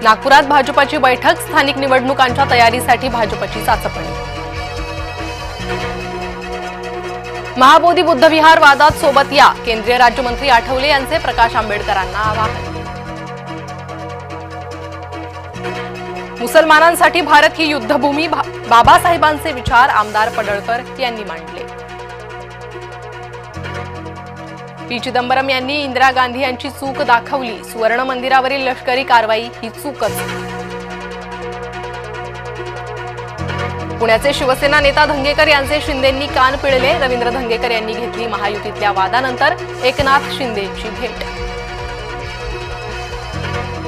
नागपुरात भाजपची बैठक, स्थानिक निवडणुकांच्या तयारीसाठी भाजपची चाचपणी। महाबोधी बुद्ध विहार वादात सोबत या, केंद्रीय राज्यमंत्री आठवले यांचे प्रकाश आंबेडकरांना आवाहन। मुसलमानांसाठी भारत ही युद्धभूमी, बाबासाहेबांचे विचार आमदार पडळकर यांनी मांडले। पी चिदंबरम यांनी इंदिरा गांधी यांची चूक दाखवली, सुवर्ण मंदिरावरील लष्करी कारवाई ही चूकच। पुण्याचे शिवसेना नेता धंगेकर यांचे शिंदेंनी कान पिळले, रवींद्र धंगेकर यांनी घेतली महायुतीतल्या वादानंतर एकनाथ शिंदेंची भेट।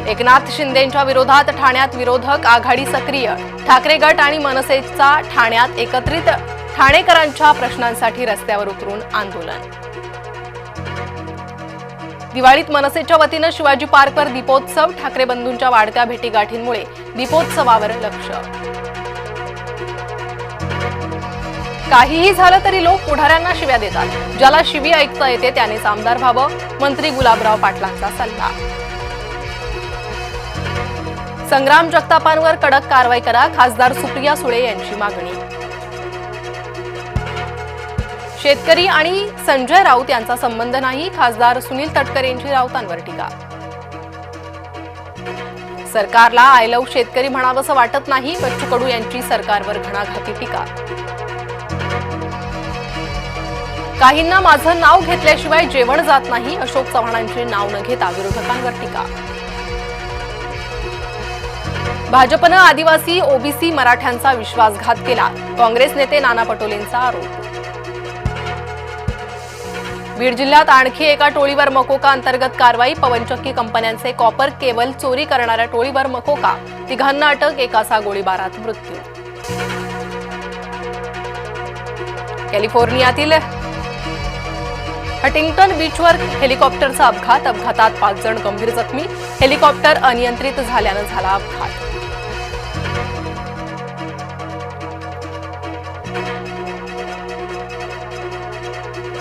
एकनाथ शिंदेंच्या विरोधात ठाण्यात विरोधक आघाडी सक्रिय, ठाकरे गट आणि मनसेचा ठाण्यात एकत्रित, ठाणेकरांच्या प्रश्नांसाठी रस्त्यावर उतरून आंदोलन। दिवाळीत मनसेच्या वतीनं शिवाजी पार्कवर दीपोत्सव, ठाकरे बंधूंच्या वाढत्या भेटीगाठींमुळे दीपोत्सवावर लक्ष। काहीही झालं तरी लोक पुढाऱ्यांना शिव्या देतात, ज्याला शिवी ऐकता येते त्यानेच आमदार व्हावं, मंत्री गुलाबराव पाटलांचा सल्ला। संग्राम जगतापांवर कडक कारवाई करा, खासदार सुप्रिया सुळे यांची मागणी। शेतकरी आणि संजय राऊत यांचा संबंध नाही, खासदार सुनील तटकरे यांची राऊतांवर टीका। सरकारला आय लव्ह शेतकरी म्हणावंसं वाटत नाही, बच्चू कडू यांची सरकारवर घणाघाती टीका। काहींना माझं नाव घेतल्याशिवाय जेवण जात नाही, अशोक चव्हाणांचे नाव न घेता विरोधकांवर टीका। भाजपनं आदिवासी, ओबीसी, मराठ्यांचा विश्वासघात केला, काँग्रेस नेते नाना पटोलेंचा आरोप। बीड जिल्ह्यात आणखी एका टोळीवर मकोका अंतर्गत कारवाई, पवनचक्की कंपन्यांचे कॉपर केबल चोरी करणाऱ्या टोळीवर मकोका, तिघांना अटक, एकाचा गोळीबारात मृत्यू। कॅलिफोर्नियातील हटिंग्टन बीचवर हेलिकॉप्टरचा अपघात, अपघातात 5 जण गंभीर जखमी, हेलिकॉप्टर अनियंत्रित झाल्यानं झाला अपघात।